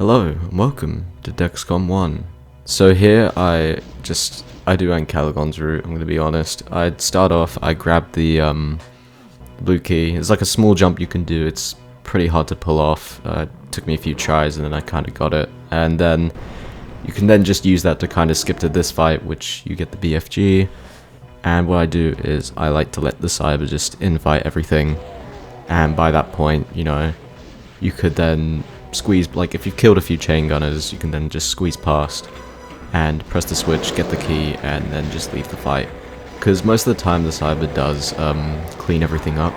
Hello and welcome to Dexcom1. So here I do Ancaligons route, I'm gonna be honest. I'd start off, I grab the blue key. It's like a small jump you can do, it's pretty hard to pull off. It took me a few tries and then I kinda got it. And then you can then just use that to kinda skip to this fight, which you get the BFG. And what I do is I like to let the cyber just invite everything. And by that point, you know, you could then squeeze, like if you've killed a few chain gunners, you can then just squeeze past and press the switch, get the key, and then just leave the fight. Because most of the time the cyber does clean everything up.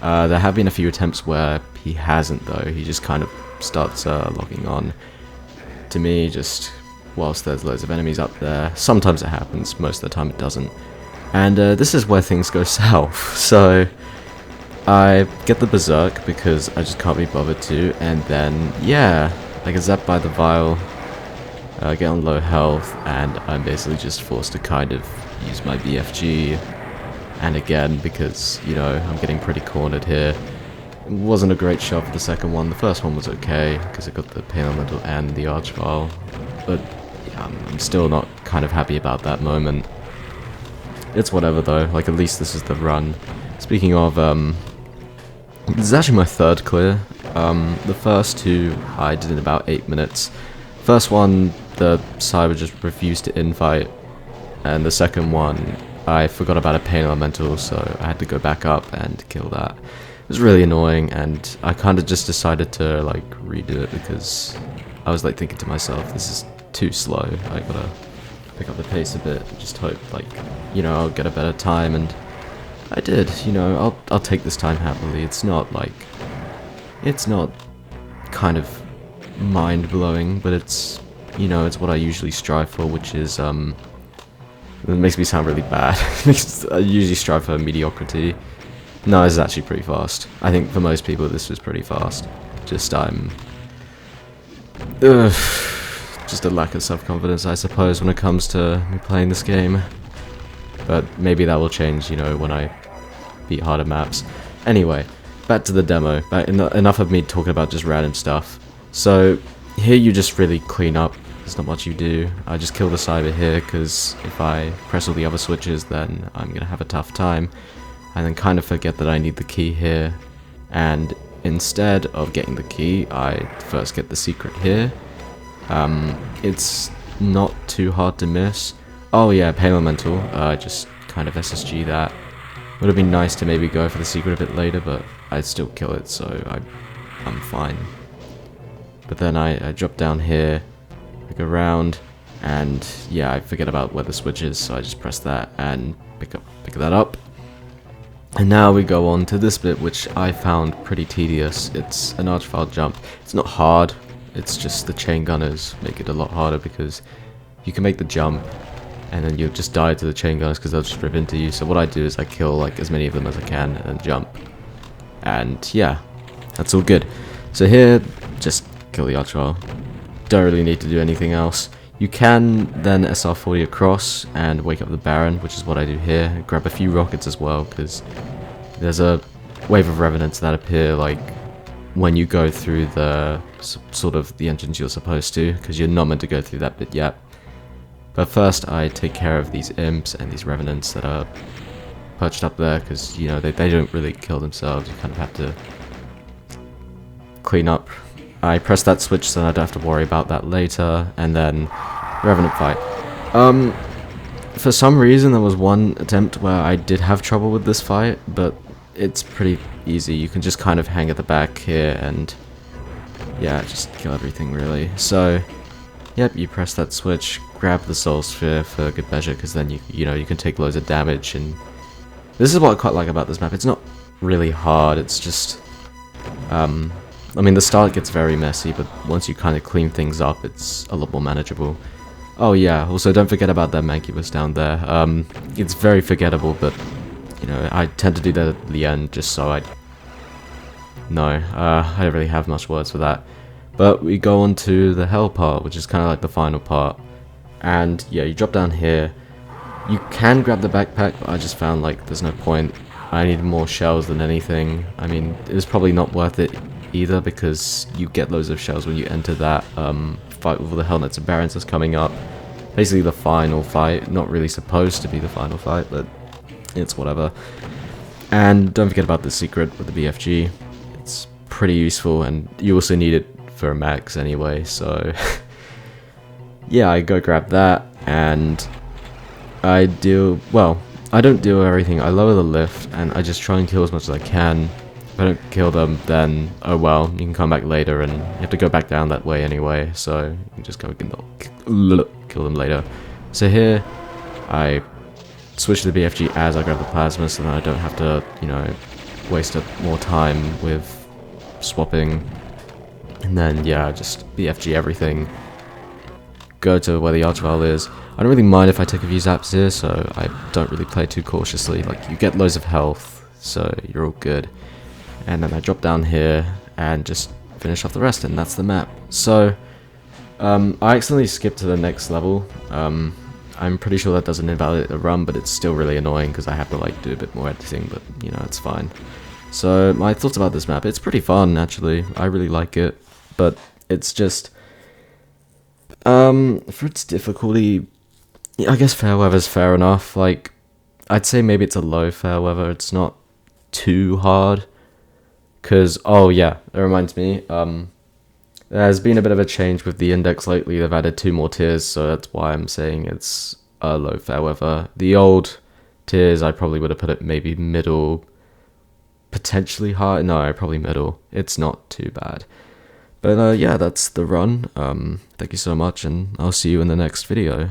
There have been a few attempts where he hasn't though, he just kind of starts logging on to me just whilst there's loads of enemies up there. Sometimes it happens, most of the time it doesn't. And this is where things go south. So I get the berserk because I just can't be bothered to, and then yeah, I get zapped by the vial, get on low health, and I'm basically just forced to kind of use my BFG. And again, because, you know, I'm getting pretty cornered here. It wasn't a great shot for the second one. The first one was okay, because I got the Pain Elemental and the Arch Vial. But yeah, I'm still not kind of happy about that moment. It's whatever though, like at least this is the run. Speaking of, this is actually my third clear. The first two I did in about 8 minutes. First one, the cyber just refused to invite, and the second one, I forgot about a Pain Elemental, so I had to go back up and kill that. It was really annoying, and I kind of just decided to like redo it because I was like thinking to myself, this is too slow. I gotta pick up the pace a bit and just hope, like, you know, I'll get a better time, and I did. You know, I'll take this time happily. It's not like, it's not kind of mind blowing, but it's, you know, it's what I usually strive for, which is it makes me sound really bad. I usually strive for mediocrity. No, this is actually pretty fast. I think for most people this was pretty fast. Just just a lack of self-confidence, I suppose, when it comes to me playing this game. But maybe that will change, you know, when I beat harder maps. Anyway, back to the demo. Enough of me talking about just random stuff. So here you just really clean up. There's not much you do. I just kill the cyber here because if I press all the other switches, then I'm gonna have a tough time. And then kind of forget that I need the key here. And instead of getting the key, I first get the secret here. It's not too hard to miss. Oh yeah, Pain Elemental. Just kind of SSG that. Would have been nice to maybe go for the secret a bit later, but I'd still kill it, so I'm fine. But then I drop down here, I go around, and yeah, I forget about where the switch is, so I just press that and pick that up. And now we go on to this bit, which I found pretty tedious. It's an arch file jump. It's not hard, it's just the chain gunners make it a lot harder because you can make the jump, and then you'll just die to the chain gunners because they'll just rip into you. So what I do is I kill like as many of them as I can and then jump. And yeah, that's all good. So here, just kill the arch vial. Don't really need to do anything else. You can then SR40 across and wake up the Baron, which is what I do here. Grab a few rockets as well, because there's a wave of revenants that appear like when you go through the sort of the entrance you're supposed to, because you're not meant to go through that bit yet. But first I take care of these imps and these revenants that are perched up there, because, you know, they don't really kill themselves. You kind of have to clean up. I press that switch so I don't have to worry about that later, and then revenant fight. For some reason there was one attempt where I did have trouble with this fight, but it's pretty easy. You can just kind of hang at the back here and yeah, just kill everything really. So yep, you press that switch, grab the soul sphere for good measure, because then you know, you can take loads of damage. And this is what I quite like about this map. It's not really hard, it's just I mean, the start gets very messy, but once you kind of clean things up, it's a lot more manageable. Oh yeah, also don't forget about that mancubus down there. It's very forgettable, but, you know, I tend to do that at the end just so I don't really have much words for that. But we go on to the hell part, which is kind of like the final part. And yeah, you drop down here. You can grab the backpack, but I just found like there's no point. I need more shells than anything. I mean, it was probably not worth it either, because you get loads of shells when you enter that fight with all the Helnets and Barons that's coming up. Basically the final fight, not really supposed to be the final fight, but it's whatever. And don't forget about the secret with the BFG. It's pretty useful, and you also need it for max anyway, so yeah, I go grab that, and I don't do everything. I lower the lift, and I just try and kill as much as I can. If I don't kill them, then oh well, you can come back later, and you have to go back down that way anyway, so you can just go kill them later. So here, I switch to the BFG as I grab the plasma, so that I don't have to, you know, waste more time with swapping. And then, yeah, just BFG everything. Go to where the Archvile is. I don't really mind if I take a few zaps here, so I don't really play too cautiously. Like, you get loads of health, so you're all good. And then I drop down here and just finish off the rest, and that's the map. So, I accidentally skipped to the next level. I'm pretty sure that doesn't invalidate the run, but it's still really annoying because I have to like do a bit more editing, but you know, it's fine. So my thoughts about this map, it's pretty fun actually, I really like it, but it's just, for its difficulty, I guess Fairweather's fair enough. Like, I'd say maybe it's a low Fairweather, it's not too hard, because, oh yeah, it reminds me, there's been a bit of a change with the index lately. They've added 2 more tiers, so that's why I'm saying it's a low Fairweather. The old tiers, I probably would have put it maybe middle, potentially high. No, probably middle. It's not too bad. But yeah, that's the run. Thank you so much, and I'll see you in the next video.